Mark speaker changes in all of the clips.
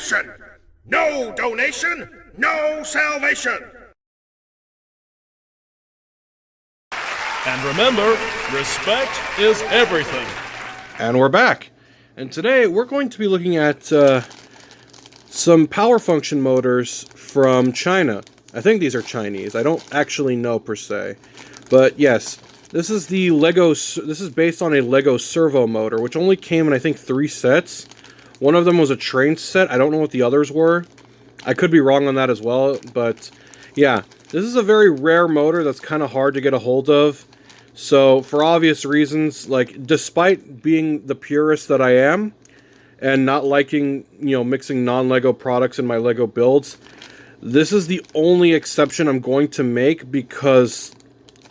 Speaker 1: nation. No donation, no salvation.
Speaker 2: And remember, respect is everything.
Speaker 3: And we're back. And today we're going to be looking at some power function motors from China. I think these are Chinese. I don't actually know per se. But yes, this is the this is based on a Lego servo motor, which only came in, I think, 3 sets. One of them was a train set. I don't know what the others were. I could be wrong on that as well, but yeah, this is a very rare motor that's kind of hard to get a hold of. So, for obvious reasons, like, despite being the purist that I am, and not liking, mixing non-Lego products in my Lego builds, this is the only exception I'm going to make because,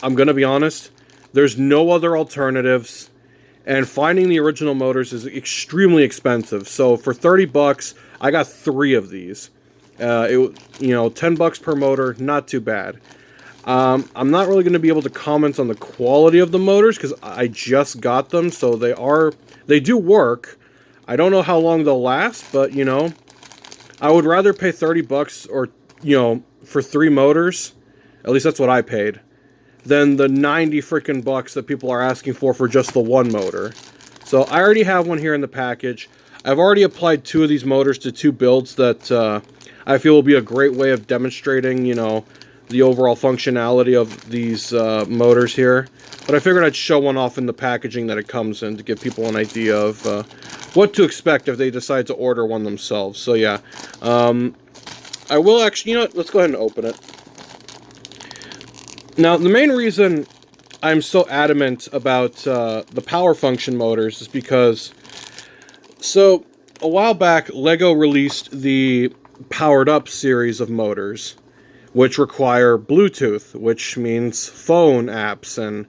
Speaker 3: I'm going to be honest, there's no other alternatives, and finding the original motors is extremely expensive. So, for 30 bucks, I got 3 of these. 10 bucks per motor, not too bad. I'm not really going to be able to comment on the quality of the motors because I just got them, so they do work. I don't know how long they'll last, but, I would rather pay 30 bucks or, for 3 motors, at least that's what I paid, than the 90 freaking bucks that people are asking for just the one motor. So I already have one here in the package. I've already applied 2 of these motors to 2 builds that I feel will be a great way of demonstrating, the overall functionality of these motors here. But I figured I'd show one off in the packaging that it comes in to give people an idea of what to expect if they decide to order one themselves. So yeah, I will actually, let's go ahead and open it. Now, the main reason I'm so adamant about the power function motors is because, so a while back, Lego released the Powered Up series of motors, which require Bluetooth, which means phone apps and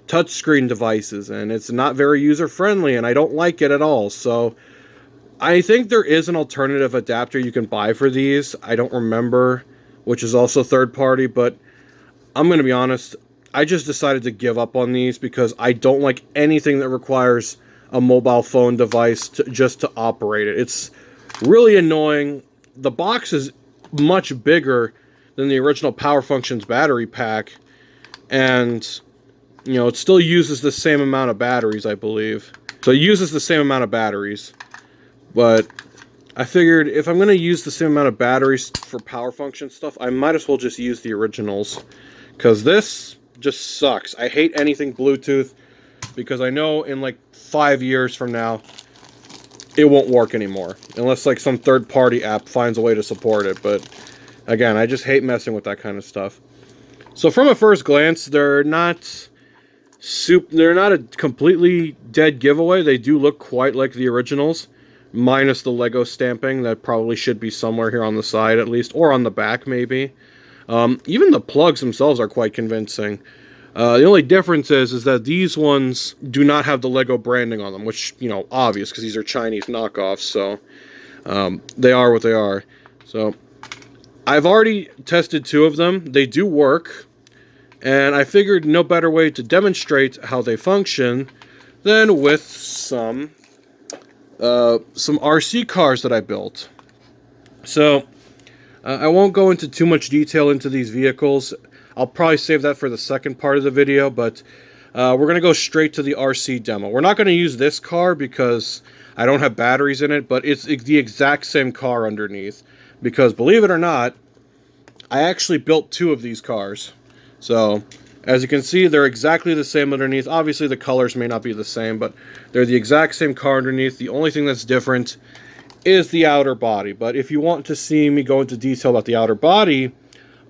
Speaker 3: touchscreen devices, and it's not very user-friendly, and I don't like it at all. So I think there is an alternative adapter you can buy for these. I don't remember, which is also third-party, but I'm going to be honest, I just decided to give up on these because I don't like anything that requires a mobile phone device just to operate it. It's really annoying. The box is much bigger than the original Power Functions battery pack, and it still uses the same amount of batteries, I believe. So it uses the same amount of batteries, but I figured if I'm going to use the same amount of batteries for Power Function stuff, I might as well just use the originals, because this just sucks. I hate anything Bluetooth, because I know in like 5 years from now, it won't work anymore, unless like some third-party app finds a way to support it. But again, I just hate messing with that kind of stuff. So from a first glance, they're not a completely dead giveaway. They do look quite like the originals, minus the Lego stamping that probably should be somewhere here on the side at least, or on the back maybe. Even the plugs themselves are quite convincing. The only difference is that these ones do not have the Lego branding on them, which, obvious, because these are Chinese knockoffs, so they are what they are. So I've already tested 2 of them. They do work, and I figured no better way to demonstrate how they function than with some RC cars that I built. So I won't go into too much detail into these vehicles. I'll probably save that for the second part of the video, but we're going to go straight to the RC demo. We're not going to use this car because I don't have batteries in it, but it's the exact same car underneath. Because, believe it or not, I actually built 2 of these cars. So, as you can see, they're exactly the same underneath. Obviously, the colors may not be the same, but they're the exact same car underneath. The only thing that's different is the outer body. But if you want to see me go into detail about the outer body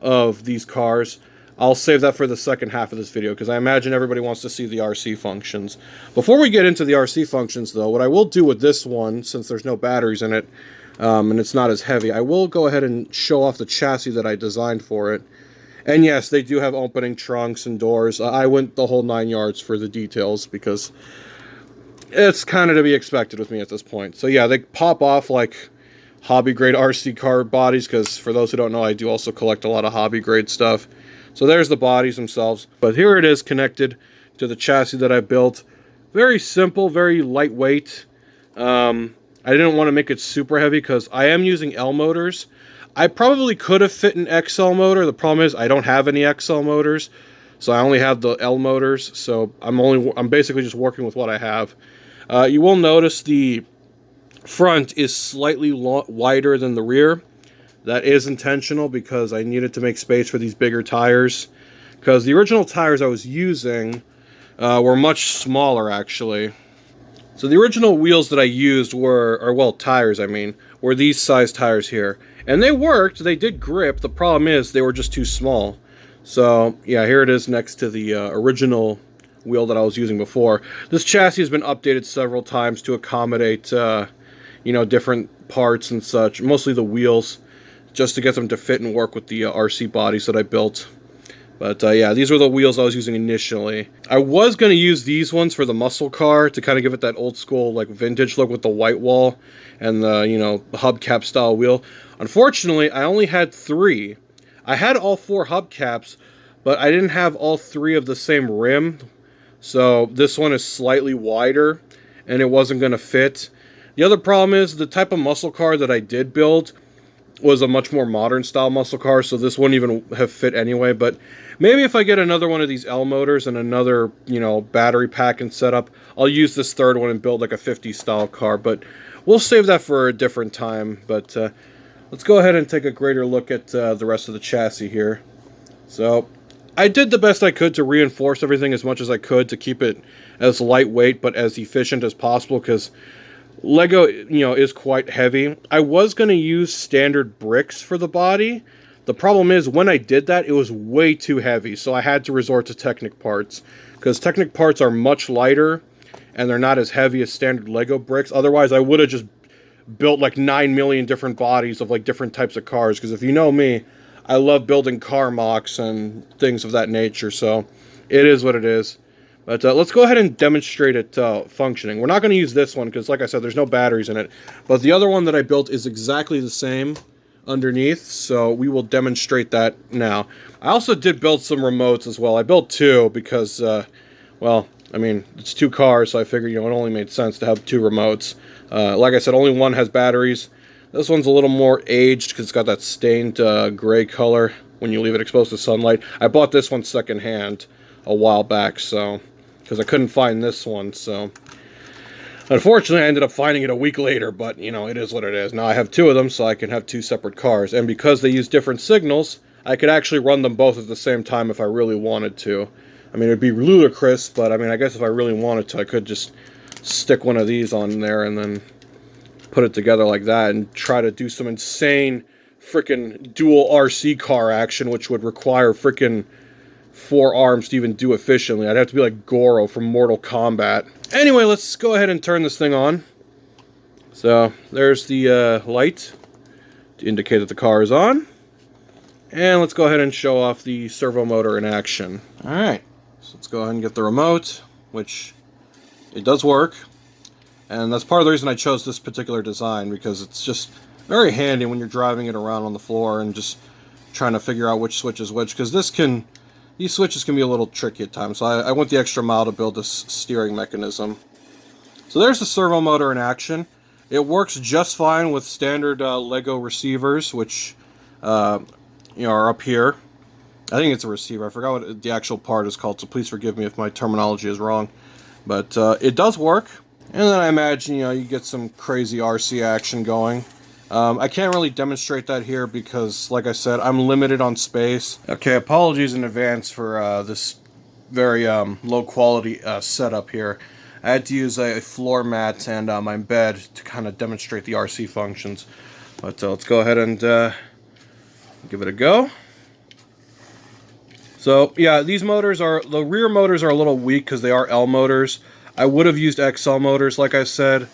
Speaker 3: of these cars, I'll save that for the second half of this video, because I imagine everybody wants to see the RC functions. Before we get into the RC functions, though, what I will do with this one, since there's no batteries in it, and it's not as heavy, I will go ahead and show off the chassis that I designed for it. And yes, they do have opening trunks and doors. I went the whole 9 yards for the details, because it's kind of to be expected with me at this point. So yeah, they pop off like hobby-grade RC car bodies, because for those who don't know, I do also collect a lot of hobby-grade stuff. So there's the bodies themselves. But here it is connected to the chassis that I built. Very simple, very lightweight. I I didn't want to make it super heavy because I am using L motors. I probably could have fit an XL motor. The problem is I don't have any XL motors, so I only have the L motors. So I'm basically just working with what I have. You will notice the front is slightly wider than the rear. That is intentional because I needed to make space for these bigger tires. Because the original tires I was using were much smaller, actually. So the original wheels that I used tires, were these size tires here. And they worked, they did grip. The problem is they were just too small. So, yeah, here it is next to the original wheel that I was using before. This chassis has been updated several times to accommodate, different parts and such. Mostly the wheels, just to get them to fit and work with the RC bodies that I built. But yeah, these were the wheels I was using initially. I was going to use these ones for the muscle car to kind of give it that old school, like, vintage look with the white wall and the, hubcap style wheel. Unfortunately, I only had 3. I had all 4 hubcaps, but I didn't have all 3 of the same rim. So this one is slightly wider, and it wasn't going to fit. The other problem is the type of muscle car that I did build was a much more modern style muscle car, so this wouldn't even have fit anyway. But maybe if I get another one of these L motors and another, battery pack and setup, I'll use this third one and build like a 50 style car. But we'll save that for a different time. But let's go ahead and take a greater look at the rest of the chassis here. So I did the best I could to reinforce everything as much as I could to keep it as lightweight but as efficient as possible, because Lego, is quite heavy. I was going to use standard bricks for the body. The problem is, when I did that, it was way too heavy, so I had to resort to Technic parts. Because Technic parts are much lighter, and they're not as heavy as standard Lego bricks. Otherwise, I would have just built like 9 million different bodies of like different types of cars. Because if you know me, I love building car Mocs and things of that nature, so it is what it is. But let's go ahead and demonstrate it functioning. We're not going to use this one because, like I said, there's no batteries in it. But the other one that I built is exactly the same underneath, so we will demonstrate that now. I also did build some remotes as well. I built 2 because, it's 2 cars, so I figured, it only made sense to have 2 remotes. Like I said, only one has batteries. This one's a little more aged because it's got that stained gray color when you leave it exposed to sunlight. I bought this one secondhand a while back, so because I couldn't find this one, so unfortunately I ended up finding it a week later, but it is what it is. Now I have 2 of them, so I can have 2 separate cars, and because they use different signals, I could actually run them both at the same time if I really wanted to. It'd be ludicrous, but I guess if I really wanted to, I could just stick one of these on there and then put it together like that and try to do some insane freaking dual RC car action, which would require freaking 4 arms to even do efficiently. I'd have to be like Goro from Mortal Kombat. Anyway, let's go ahead and turn this thing on. So there's the light to indicate that the car is on. And let's go ahead and show off the servo motor in action. Alright, so let's go ahead and get the remote, which it does work. And that's part of the reason I chose this particular design, because it's just very handy when you're driving it around on the floor and just trying to figure out which switch is which, because these switches can be a little tricky at times, so I went the extra mile to build this steering mechanism. So there's the servo motor in action. It works just fine with standard Lego receivers, which are up here. I think it's a receiver. I forgot what the actual part is called, so please forgive me if my terminology is wrong. But it does work. And then I imagine, you get some crazy RC action going. I can't really demonstrate that here because, like I said, I'm limited on space. Okay, apologies in advance for this very low quality setup here. I had to use a floor mat and my bed to kind of demonstrate the RC functions. But let's go ahead and give it a go. So yeah, the rear motors are a little weak because they are L motors. I would have used XL motors, like I said,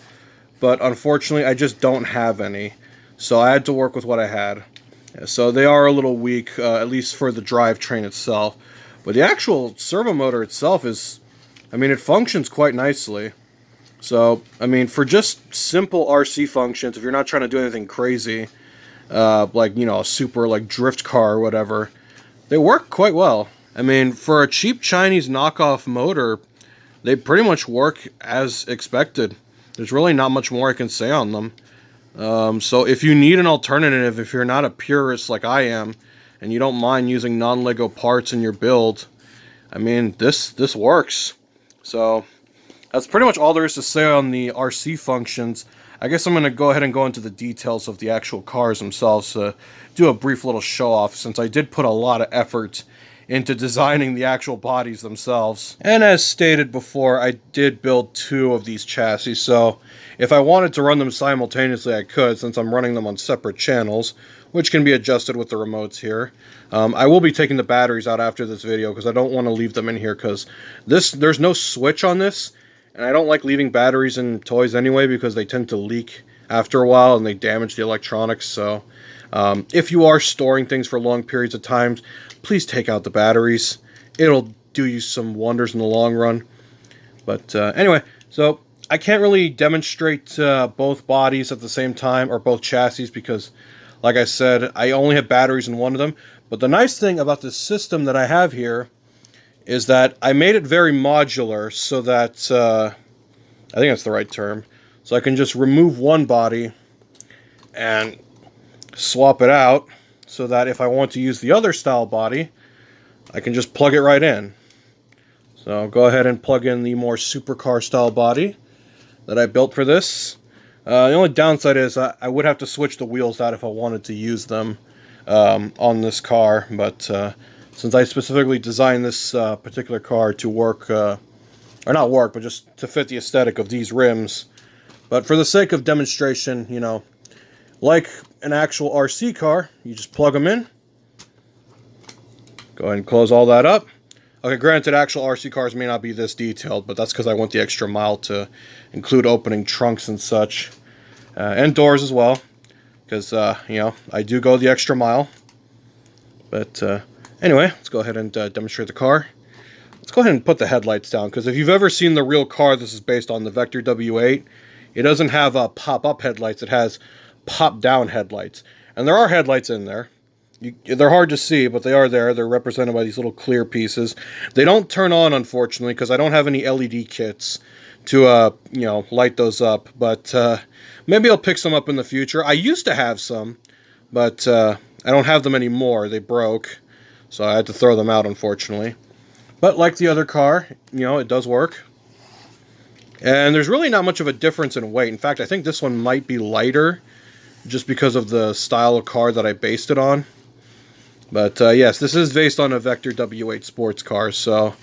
Speaker 3: but unfortunately I just don't have any. So I had to work with what I had. So they are a little weak, at least for the drivetrain itself. But the actual servo motor itself is, it functions quite nicely. So, for just simple RC functions, if you're not trying to do anything crazy, like, a super, drift car or whatever, they work quite well. For a cheap Chinese knockoff motor, they pretty much work as expected. there's really not much more I can say on them. So if you need an alternative, if you're not a purist like I am, and you don't mind using non-Lego parts in your build, I mean, this works. So that's pretty much all there is to say on the RC functions. I guess I'm going to go ahead and go into the details of the actual cars themselves to do a brief little show off, since I did put a lot of effort into designing the actual bodies themselves. And as stated before, I did build 2 of these chassis, so if I wanted to run them simultaneously I could, since I'm running them on separate channels, which can be adjusted with the remotes here. I will be taking the batteries out after this video because I don't want to leave them in here, because there's no switch on this, and I don't like leaving batteries in toys anyway because they tend to leak after a while and they damage the electronics. So if you are storing things for long periods of time, please take out the batteries. It'll do you some wonders in the long run. But anyway, so I can't really demonstrate both bodies at the same time, or both chassis, because like I said, I only have batteries in one of them. But the nice thing about this system that I have here is that I made it very modular, so that I think that's the right term. So I can just remove one body and swap it out, so that if I want to use the other style body, I can just plug it right in. So I'll go ahead and plug in the more supercar style body that I built for this. The only downside is I would have to switch the wheels out if I wanted to use them on this car, but since I specifically designed this particular car to work, or not work, but just to fit the aesthetic of these rims. But for the sake of demonstration, you know, like an actual RC car, you just plug them in. Go ahead and close all that up. Okay, granted, actual RC cars may not be this detailed, but that's because I went the extra mile to include opening trunks and such. And doors as well, because, you know, I do go the extra mile. But anyway, let's go ahead and demonstrate the car. Let's go ahead and put the headlights down, because if you've ever seen the real car, this is based on the Vector W8, it doesn't have pop-up headlights, it has pop-down headlights. And there are headlights in there. They're hard to see, but they are there. They're represented by these little clear pieces. They don't turn on, unfortunately, because I don't have any LED kits to, you know, light those up. But maybe I'll pick some up in the future. I used to have some, but I don't have them anymore. They broke, so I had to throw them out, unfortunately. But like the other car, you know, it does work. And there's really not much of a difference in weight. In fact, I think this one might be lighter, just because of the style of car that I based it on. But yes, this is based on a Vector W8 sports car, so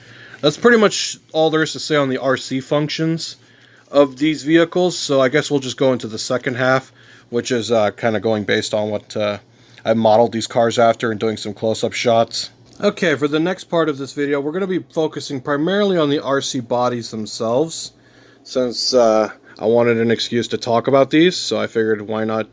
Speaker 3: that's pretty much all there is to say on the RC functions of these vehicles. So I guess we'll just go into the second half, which is kind of going based on what I modeled these cars after and doing some close-up shots. Okay, for the next part of this video, we're going to be focusing primarily on the RC bodies themselves, since I wanted an excuse to talk about these, so I figured why not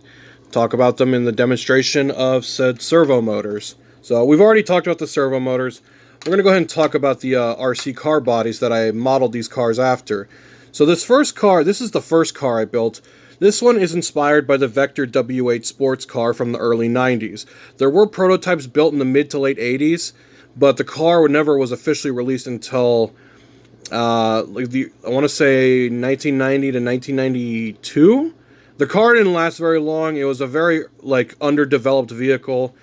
Speaker 3: talk about them in the demonstration of said servo motors. So we've already talked about the servo motors. We're going to go ahead and talk about the RC car bodies that I modeled these cars after. So this first car, this is the first car I built. This one is inspired by the Vector W8 sports car from the early 90s. There were prototypes built in the mid to late 80s, but the car never was officially released until I want to say 1990 to 1992. The car didn't last very long. It was a very underdeveloped vehicle.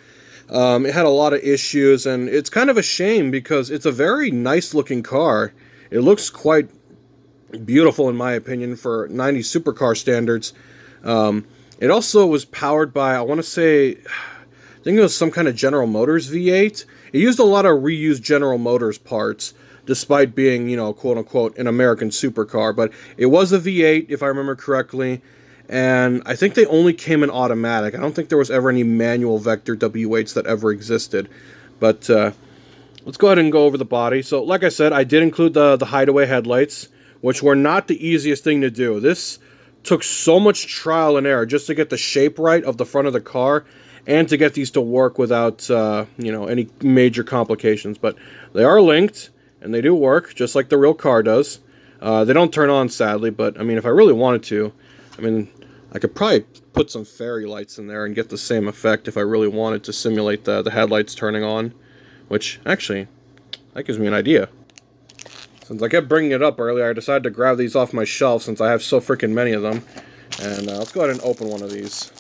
Speaker 3: It had a lot of issues, and it's kind of a shame because it's a very nice looking car. It looks quite beautiful in my opinion for 90s supercar standards. It also was powered by, I want to say, I think it was some kind of General Motors V8. It used a lot of reused General Motors parts, despite being, you know, quote-unquote, an American supercar. But it was a V8, if I remember correctly, and I think they only came in automatic. I don't think there was ever any manual Vector W8s that ever existed. But let's go ahead and go over the body. So, like I said, I did include the hideaway headlights, which were not the easiest thing to do. This took so much trial and error just to get the shape right of the front of the car, and to get these to work without, you know, any major complications. But they are linked, and they do work, just like the real car does. They don't turn on, sadly, but, I mean, if I really wanted to, I mean, I could probably put some fairy lights in there and get the same effect if I really wanted to simulate the headlights turning on. Which, actually, that gives me an idea. Since I kept bringing it up earlier, I decided to grab these off my shelf since I have so freaking many of them. And let's go ahead and open one of these.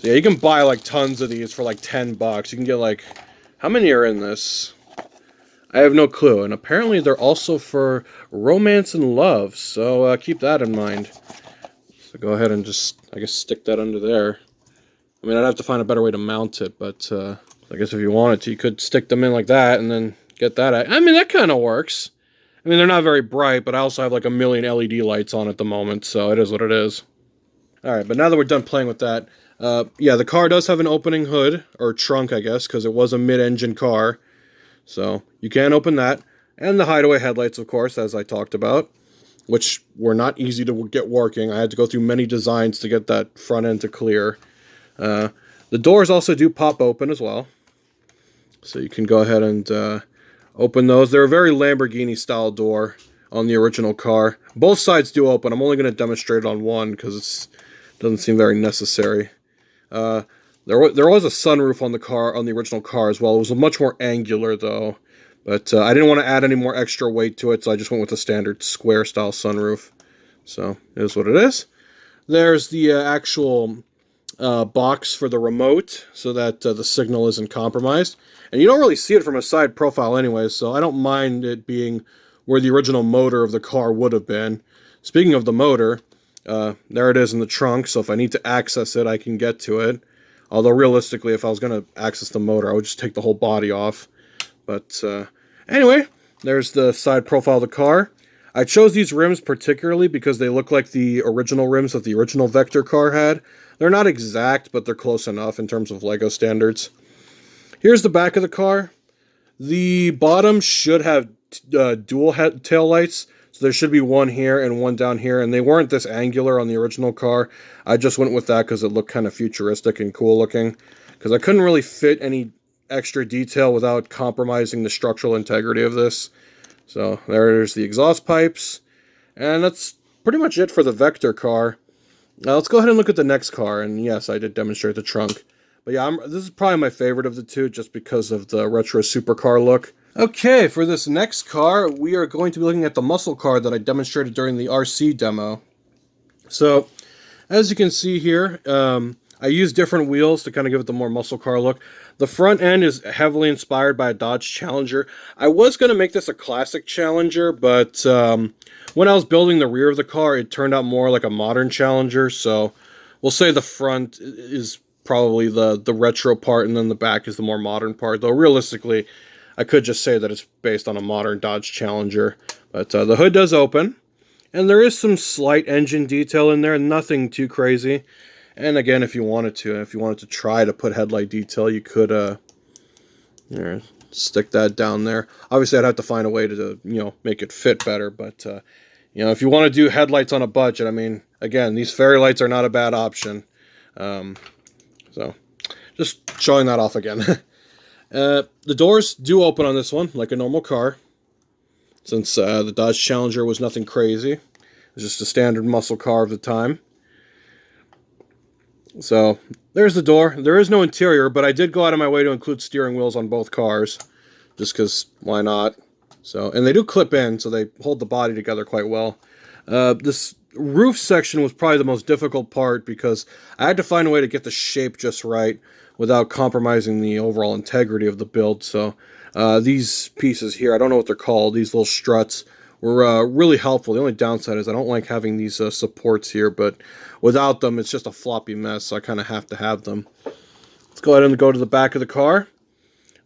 Speaker 3: So yeah, you can buy like tons of these for like $10. You can get like, how many are in this? I have no clue. And apparently they're also for romance and love. So keep that in mind. So go ahead and just, I guess, stick that under there. I mean, I'd have to find a better way to mount it, but I guess if you wanted to, you could stick them in like that and then get that out. I mean, that kind of works. I mean, they're not very bright, but I also have like a million LED lights on at the moment, so it is what it is. Alright, but now that we're done playing with that, yeah, the car does have an opening hood, or trunk, I guess, because it was a mid-engine car. So, you can open that. And the hideaway headlights, of course, as I talked about, which were not easy to get working. I had to go through many designs to get that front end to clear. The doors also do pop open as well. So you can go ahead and open those. They're a very Lamborghini-style door on the original car. Both sides do open. I'm only going to demonstrate it on one because it doesn't seem very necessary. There was a sunroof on the car, on the original car as well. It was much more angular, though. But I didn't want to add any more extra weight to it, so I just went with the standard square-style sunroof. So, it is what it is. There's the actual box for the remote so that the signal isn't compromised. And you don't really see it from a side profile anyway, so I don't mind it being where the original motor of the car would have been. Speaking of the motor, there it is in the trunk, so if I need to access it, I can get to it. Although realistically, if I was going to access the motor, I would just take the whole body off. But anyway, there's the side profile of the car. I chose these rims particularly because they look like the original rims that the original Vector car had. They're not exact, but they're close enough in terms of LEGO standards. Here's the back of the car. The bottom should have dual tail lights, so there should be one here and one down here, and they weren't this angular on the original car. I just went with that because it looked kind of futuristic and cool looking, because I couldn't really fit any extra detail without compromising the structural integrity of this. So there's the exhaust pipes, and that's pretty much it for the Vector car. Now let's go ahead and look at the next car, and yes, I did demonstrate the trunk. But yeah, this is probably my favorite of the two, just because of the retro supercar look. Okay, for this next car, we are going to be looking at the muscle car that I demonstrated during the RC demo. So, as you can see here, I used different wheels to kind of give it the more muscle car look. The front end is heavily inspired by a Dodge Challenger. I was going to make this a classic Challenger, but when I was building the rear of the car, it turned out more like a modern Challenger. So we'll say the front is probably the retro part, and then the back is the more modern part. Though realistically, I could just say that it's based on a modern Dodge Challenger. But the hood does open, and there is some slight engine detail in there, nothing too crazy. And again, if you wanted to try to put headlight detail, you could stick that down there. Obviously, I'd have to find a way to make it fit better. But if you want to do headlights on a budget, I mean, again, these fairy lights are not a bad option. So, just showing that off again. The doors do open on this one, like a normal car. Since the Dodge Challenger was nothing crazy. It was just a standard muscle car of the time. So, there's the door. There is no interior, but I did go out of my way to include steering wheels on both cars. Just because, why not? So, and they do clip in, so they hold the body together quite well. This roof section was probably the most difficult part because I had to find a way to get the shape just right without compromising the overall integrity of the build. So, these pieces here, I don't know what they're called, these little struts, were really helpful. The only downside is I don't like having these supports here, but without them, it's just a floppy mess, so I kind of have to have them. Let's go ahead and go to the back of the car.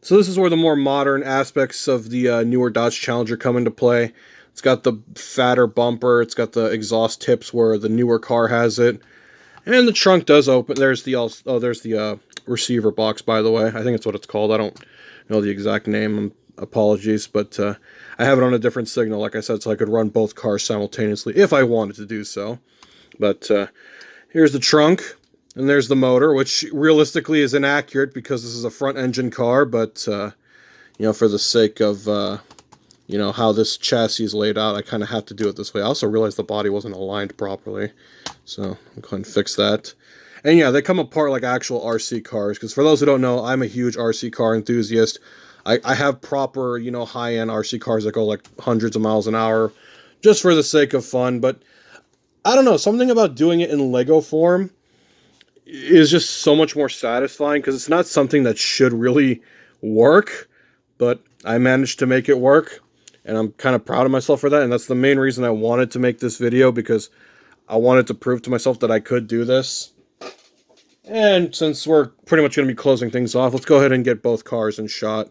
Speaker 3: So this is where the more modern aspects of the newer Dodge Challenger come into play. It's got the fatter bumper, it's got the exhaust tips where the newer car has it, and the trunk does open. There's the receiver box, by the way. I think it's what it's called. I don't know the exact name. Apologies, but I have it on a different signal, like I said, so I could run both cars simultaneously if I wanted to do so. But here's the trunk, and there's the motor, which realistically is inaccurate because this is a front-engine car, but, for the sake of, how this chassis is laid out, I kind of have to do it this way. I also realized the body wasn't aligned properly, so I'll go ahead and fix that. And yeah, they come apart like actual RC cars, because for those who don't know, I'm a huge RC car enthusiast. I have proper, you know, high-end RC cars that go like hundreds of miles an hour just for the sake of fun. But I don't know, something about doing it in Lego form is just so much more satisfying because it's not something that should really work, but I managed to make it work, and I'm kind of proud of myself for that. And that's the main reason I wanted to make this video, because I wanted to prove to myself that I could do this. And since we're pretty much going to be closing things off, let's go ahead and get both cars in shot,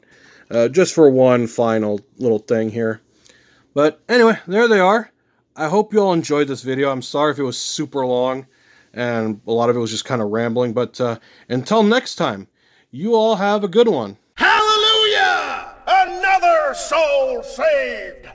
Speaker 3: just for one final little thing here. But anyway, there they are. I hope you all enjoyed this video. I'm sorry if it was super long, and a lot of it was just kind of rambling, but until next time, you all have a good one.
Speaker 1: Hallelujah! Another soul saved!